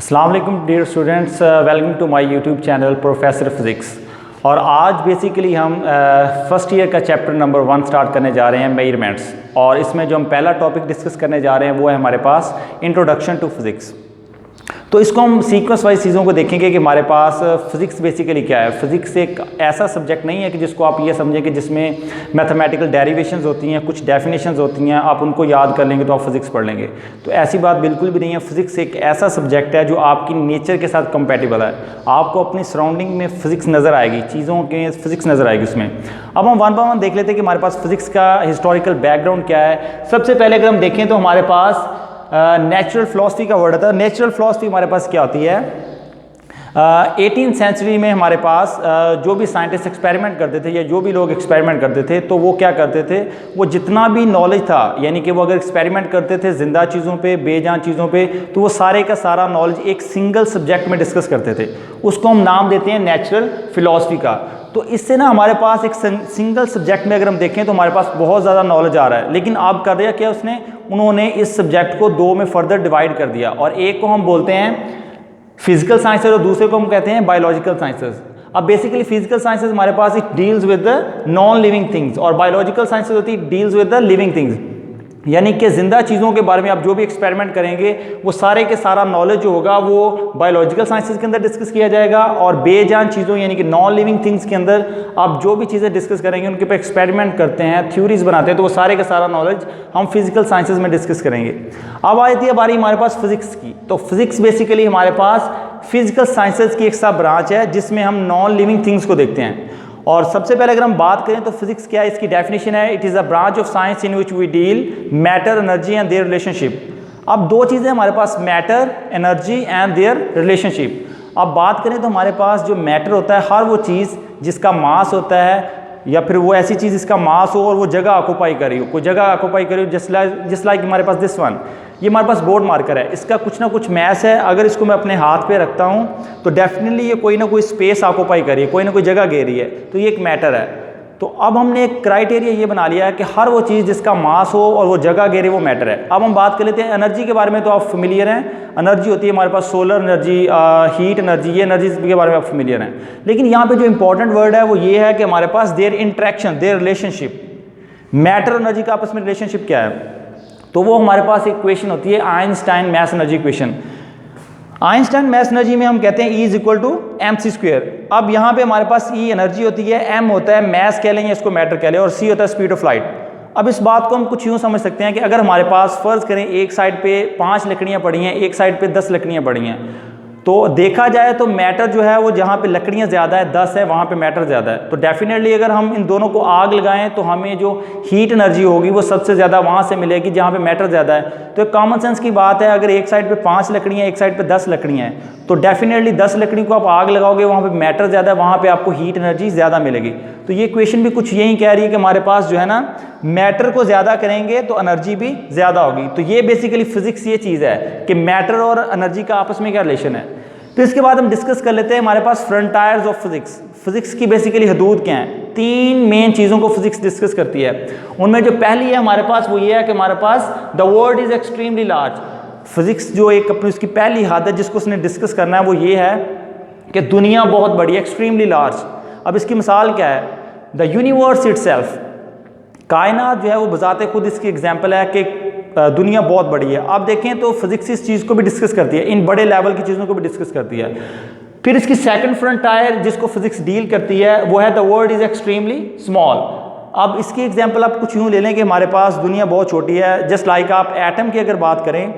अस्सलाम वालेकुम dear students, welcome to my YouTube channel Professor Physics. और आज बेसिकली हम फर्स्ट ईयर का चैप्टर नंबर 1 स्टार्ट करने जा रहे हैं, मेजरमेंट्स। और इसमें जो हम पहला टॉपिक डिस्कस करने जा रहे हैं वो है हमारे पास इंट्रोडक्शन टू फिज़िक्स। तो इसको हम सीक्वेंस वाइज चीज़ों को देखेंगे कि हमारे पास फिज़िक्स बेसिकली क्या है। फिज़िक्स एक ऐसा सब्जेक्ट नहीं है कि जिसको आप ये समझें कि जिसमें मैथमेटिकल डेरिवेशंस होती हैं, कुछ डेफिनेशंस होती हैं, आप उनको याद कर लेंगे तो आप फिज़िक्स पढ़ लेंगे। तो ऐसी बात बिल्कुल भी नहीं है। फिज़िक्स एक ऐसा सब्जेक्ट है जो आपकी नेचर के साथ कंपेटिबल है। आपको अपनी सराउंडिंग में फ़िज़िक्स नज़र आएगी, चीज़ों के फ़िज़िक्स नज़र आएगी उसमें। अब हम वन बाय वन देख लेते हैं कि हमारे पास फ़िज़िक्स का हिस्टोरिकल बैकग्राउंड क्या है। सबसे पहले अगर हम देखें तो हमारे पास नेचुरल फ़िलॉसफी का वर्ड था। नेचुरल फ़िलॉसफी हमारे पास क्या होती है, 18th सेंचुरी में हमारे पास जो भी साइंटिस्ट एक्सपेरिमेंट करते थे या जो भी लोग एक्सपेरिमेंट करते थे तो वो क्या करते थे, वो जितना भी नॉलेज था, यानी कि वो अगर एक्सपेरिमेंट करते थे जिंदा चीज़ों पे, बेजान चीज़ों पे, तो वो सारे का सारा नॉलेज एक सिंगल सब्जेक्ट में डिस्कस करते थे। उसको हम नाम देते हैं नेचुरल फ़िलॉसफी का। तो इससे ना हमारे पास एक सिंगल सब्जेक्ट में अगर हम देखें तो हमारे पास बहुत ज़्यादा नॉलेज आ रहा है। लेकिन आप कर दिया क्या, उन्होंने इस सब्जेक्ट को दो में फर्दर डिवाइड कर दिया, और एक को हम बोलते हैं फिजिकल साइंसेज और दूसरे को हम कहते हैं बायोलॉजिकल साइंसेज। अब बेसिकली फिजिकल साइंसेज हमारे पास it deals with the non living things, और बायोलॉजिकल साइंसेज होती है deals with the living things, यानी कि जिंदा चीज़ों के बारे में आप जो भी एक्सपेरिमेंट करेंगे वो सारे के सारा नॉलेज जो होगा वो बायोलॉजिकल साइंसेज के अंदर डिस्कस किया जाएगा, और बेजान चीज़ों यानी कि नॉन लिविंग थिंग्स के अंदर आप जो भी चीज़ें डिस्कस करेंगे, उनके ऊपर एक्सपेरिमेंट करते हैं, थ्योरीज बनाते हैं, तो वो सारे का सारा नॉलेज हम फिजिकल साइंसेज में डिस्कस करेंगे। अब आती है बारी हमारे पास फिजिक्स की। तो फिजिक्स बेसिकली हमारे पास फिजिकल साइंसेज की एक सब ब्रांच है जिसमें हम नॉन लिविंग थिंग्स को देखते हैं। और सबसे पहले अगर हम बात करें तो फिजिक्स क्या है, इसकी डेफिनेशन है, it is a branch of science in which we deal matter, energy and their relationship. अब दो चीज़ें हमारे पास, matter, energy and their relationship. अब बात करें तो हमारे पास जो मैटर होता है, हर वो चीज़ जिसका मास होता है, या फिर वो ऐसी चीज़ जिसका मास हो और वो जगह ऑक्यूपाई कर रही हो, कोई जगह ऑक्यूपाई कर रही हो, जस्ट लाइक हमारे पास दिस वन, ये हमारे पास बोर्ड मार्कर है, इसका कुछ ना कुछ मैस है। अगर इसको मैं अपने हाथ पे रखता हूँ तो डेफिनेटली ये कोई ना कोई स्पेस ऑक्यूपाई कर रही है, कोई ना कोई जगह घेर रही है, तो ये एक मैटर है। तो अब हमने एक क्राइटेरिया ये बना लिया है कि हर वो चीज़ जिसका मास हो और वो जगह घेरे वो मैटर है। अब हम बात कर लेते हैं एनर्जी के बारे में। तो आप फेमिलियर हैं, एनर्जी होती है हमारे पास सोलर एनर्जी, हीट एनर्जी, ये एनर्जी के बारे में आप फेमिलियर हैं। लेकिन यहाँ पे जो इंपॉर्टेंट वर्ड है वो ये है कि हमारे पास their interaction, their relationship, matter और एनर्जी का आपस में रिलेशनशिप क्या है, तो वो हमारे पास एक इक्वेशन होती है Einstein mass energy equation. Einstein mass energy में हम कहते हैं E is equal to mc²। अब यहाँ पे हमारे पास E एनर्जी होती है, M होता है मैस कह लें या इसको मैटर कह लें, और C होता है स्पीड ऑफ लाइट। अब इस बात को हम कुछ यूँ समझ सकते हैं कि अगर हमारे पास फ़र्ज़ करें एक साइड पे 5 लकड़ियाँ पड़ी हैं, एक साइड पे 10 लकड़ियाँ पड़ी हैं, तो देखा जाए तो मैटर जो है वो जहाँ पे लकड़ियाँ ज़्यादा है, 10 है, वहाँ पे मैटर ज़्यादा है। तो डेफिनेटली अगर हम इन दोनों को आग लगाएं तो हमें जो हीट एनर्जी होगी वो सबसे ज़्यादा वहाँ से मिलेगी जहाँ पे मैटर ज़्यादा है। तो एक कॉमन सेंस की बात है, अगर एक साइड पे 5 लकड़ियाँ, एक साइड पे 10 लकड़ियाँ हैं, तो डेफिनेटली 10 लकड़ी को आप आग लगाओगे, वहाँ पे मैटर ज़्यादा है, वहाँ पे आपको हीट एनर्जी ज़्यादा मिलेगी। तो ये इक्वेशन भी कुछ यही कह रही है कि हमारे पास जो है ना, मैटर को ज़्यादा करेंगे तो एनर्जी भी ज़्यादा होगी। तो ये बेसिकली फिजिक्स ये चीज़ है कि मैटर और एनर्जी का आपस में क्या रिलेशन है। तो इसके बाद हम डिस्कस कर लेते हैं हमारे पास फ्रंटायर्स ऑफ फिजिक्स। फिजिक्स की बेसिकली हदूद क्या हैं, 3 मेन चीज़ों को फिजिक्स डिस्कस करती है। उनमें जो पहली है हमारे पास वो ये है कि हमारे पास the world is extremely large. Physics जो एक अपनी उसकी पहली हद है जिसको उसने डिस्कस करना है वो ये है कि दुनिया बहुत बड़ी है, एक्सट्रीमली लार्ज। अब इसकी मिसाल क्या है, द यूनिवर्स इटसेल्फ, कायनात जो है वो बजाते खुद इसकी एग्जाम्पल है कि दुनिया बहुत बड़ी है। आप देखें तो फिजिक्स इस चीज़ को भी डिस्कस करती है, इन बड़े लेवल की चीज़ों को भी डिस्कस करती है। फिर इसकी सेकंड फ्रंटायर जिसको फिजिक्स डील करती है वो है the world is extremely small. अब इसकी एग्जांपल आप कुछ यूँ ले लें कि हमारे पास दुनिया बहुत छोटी है। जस्ट लाइक आप एटम की अगर बात करें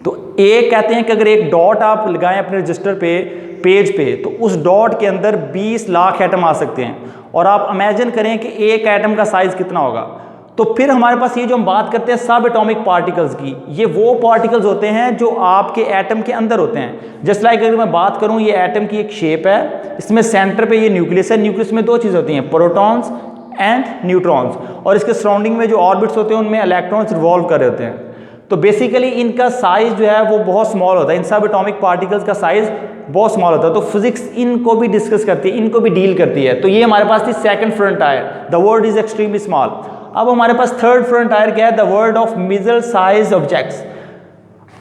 तो एक कहते हैं कि अगर एक डॉट आप लगाएं अपने रजिस्टर पे, पेज पे, तो उस डॉट के अंदर 20 लाख एटम आ सकते हैं। और आप इमेजिन करें कि एक एटम का साइज़ कितना होगा। तो फिर हमारे पास ये जो हम बात करते हैं सब एटॉमिक पार्टिकल्स की, ये वो पार्टिकल्स होते हैं जो आपके एटम के अंदर होते हैं। जस्ट लाइक अगर मैं बात करूं, ये एटम की एक शेप है, इसमें सेंटर पे ये न्यूक्लियस है, न्यूक्लियस में 2 चीज़ होती हैं, प्रोटॉन्स एंड न्यूट्रॉन्स, और इसके सराउंडिंग में जो ऑर्बिट्स होते हैं उनमें इलेक्ट्रॉन्स रिवॉल्व कर रहे होते हैं। तो बेसिकली इनका साइज़ जो है वो बहुत स्मॉल होता है, इन सब एटॉमिक पार्टिकल्स का साइज़ बहुत स्मॉल होता है। तो फिजिक्स इनको भी डिस्कस करती है, इनको भी डील करती है। तो ये हमारे पास थी second frontier, the world is extremely small. अब हमारे पास थर्ड फ्रंटायर क्या है, the world of middle size objects.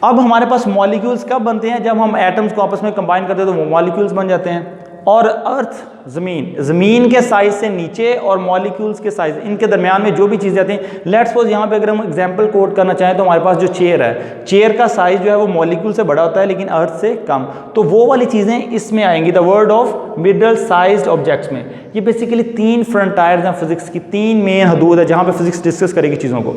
अब हमारे पास मॉलिक्यूल्स कब बनते हैं? जब हम एटम्स को आपस में कंबाइन करते हैं तो वो मॉलिक्यूल्स बन जाते हैं। और अर्थ, ज़मीन के साइज से नीचे और मॉलिक्यूल्स के साइज, इनके दरमियान में जो भी चीज़ें आती हैं, लेट्स सपोज यहाँ पे अगर हम एग्जांपल कोट करना चाहें तो हमारे पास जो चेयर है, चेयर का साइज जो है वो मॉलिक्यूल से बड़ा होता है लेकिन अर्थ से कम, तो वो वाली चीज़ें इसमें आएंगी the word of middle sized objects में। ये बेसिकली 3 फ्रंटायर्स हैं फिजिक्स की, 3 मेन हदूद है जहाँ पे फिजिक्स डिस्कस करेगी चीज़ों को।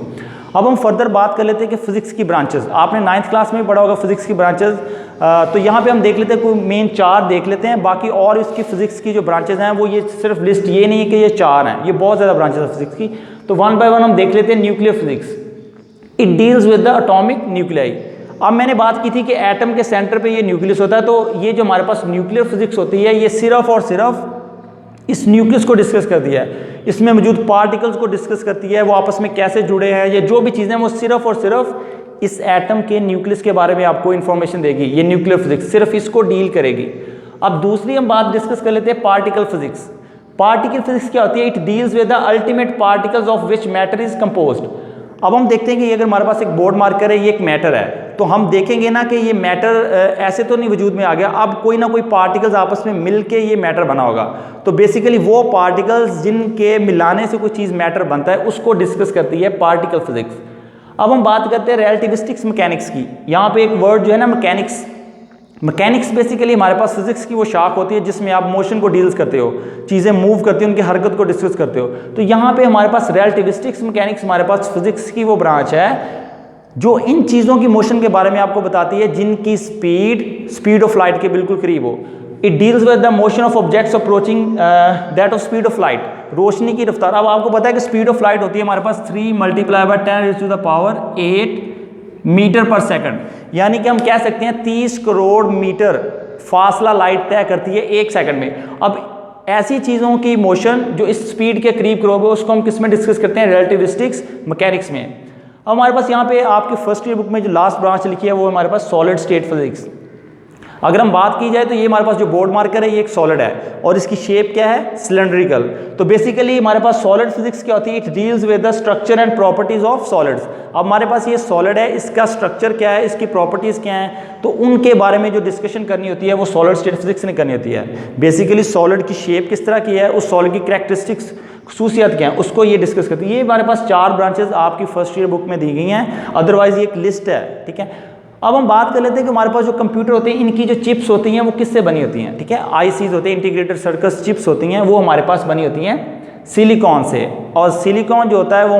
अब हम फर्दर बात कर लेते हैं कि फिजिक्स की ब्रांचेस, आपने 9th क्लास में भी पढ़ा होगा फिजिक्स की ब्रांचेस, तो यहाँ पे हम देख लेते हैं कोई मेन 4 देख लेते हैं, बाकी और इसकी फिजिक्स की जो ब्रांचेस हैं वो ये सिर्फ लिस्ट ये नहीं है कि ये 4 हैं, ये बहुत ज़्यादा ब्रांचेस हैं फिजिक्स की। तो वन बाय वन हम देख लेते हैं। Nuclear physics, it deals with the atomic nuclei. अब मैंने बात की थी कि एटम के सेंटर पे ये न्यूक्लियस होता है, तो ये जो हमारे पास न्यूक्लियर फिजिक्स होती है ये सिर्फ और सिर्फ इस न्यूक्लियस को डिस्कस करती है, इसमें मौजूद पार्टिकल्स को डिस्कस करती है, वो आपस में कैसे जुड़े हैं, ये जो भी चीज़ें वो सिर्फ और सिर्फ इस एटम के न्यूक्लियस के बारे में आपको इन्फॉर्मेशन देगी। ये न्यूक्लियर फिजिक्स सिर्फ इसको डील करेगी। अब दूसरी हम बात डिस्कस कर लेते हैं पार्टिकल फिजिक्स। पार्टिकल फिजिक्स क्या होती है? It deals with the ultimate particles of which matter is composed. अब हम देखते हैं कि अगर हमारे पास एक बोर्ड मार्कर है, ये एक मैटर है, तो हम देखेंगे ना कि ये मैटर ऐसे तो नहीं वजूद में आ गया, अब कोई ना कोई पार्टिकल्स आपस में मिलके ये मैटर बना होगा। तो बेसिकली वो पार्टिकल्स जिनके मिलाने से कोई चीज़ मैटर बनता है उसको डिस्कस करती है पार्टिकल फिजिक्स। अब हम बात करते हैं रिलेटिविस्टिक्स मैकेनिक्स की। यहाँ पे एक वर्ड जो है ना मैकेनिक्स, मैकेनिक्स बेसिकली हमारे पास फिजिक्स की वो शाख होती है जिसमें आप मोशन को डील्स करते हो, चीज़ें मूव करती हो, उनकी हरकत को डिस्कस करते हो। तो यहाँ पे हमारे पास रिलेटिविस्टिक्स मैकेनिक्स हमारे पास फिजिक्स की वो ब्रांच है जो इन चीज़ों की मोशन के बारे में आपको बताती है जिनकी स्पीड ऑफ लाइट के बिल्कुल करीब हो। It deals with the motion of objects approaching that of speed of light, रोशनी की रफ्तार। अब आपको पता है कि स्पीड ऑफ लाइट होती है हमारे पास 3 × 10⁸ मीटर पर सेकंड, यानी कि हम कह सकते हैं 30 करोड़ मीटर फासला लाइट तय करती है 1 सेकंड में। अब ऐसी चीज़ों की मोशन जो इस स्पीड के करीब करीब है उसको हम किस में डिस्कस करते हैं? रिलेटिविस्टिक्स मैकेनिक्स में। अब हमारे पास यहाँ पे आपकी फर्स्ट ईयर बुक में जो लास्ट ब्रांच लिखी है वो हमारे पास सॉलिड स्टेट फिजिक्स। अगर हम बात की जाए तो ये हमारे पास जो बोर्ड मार्कर है ये एक सॉलिड है और इसकी शेप क्या है? सिलेंड्रिकल। तो बेसिकली हमारे पास सॉलिड फिजिक्स क्या होती है? It deals with the structure and properties of solids. अब हमारे पास ये सॉलिड है, इसका स्ट्रक्चर क्या है, इसकी प्रॉपर्टीज क्या हैं, तो उनके बारे में जो डिस्कशन करनी होती है वो सॉलिड स्टेट फिजिक्स ने करनी होती है। बेसिकली सॉलिड की शेप किस तरह की है, उस सॉलिड की कैरेक्टरिस्टिक्स खसूसियात क्या है, उसको ये डिस्कस करती है। ये हमारे पास 4 ब्रांचेस आपकी फर्स्ट ईयर बुक में दी गई हैं, अदरवाइज ये एक लिस्ट है, ठीक है। अब हम बात कर लेते हैं कि हमारे पास जो कंप्यूटर होते हैं इनकी जो चिप्स होती हैं वो किससे बनी होती हैं, ठीक है। आईसीज होते हैं, इंटीग्रेटेड सर्किट चिप्स होती हैं, वो हमारे पास बनी होती हैं सिलिकॉन से, और सिलिकॉन जो होता है वो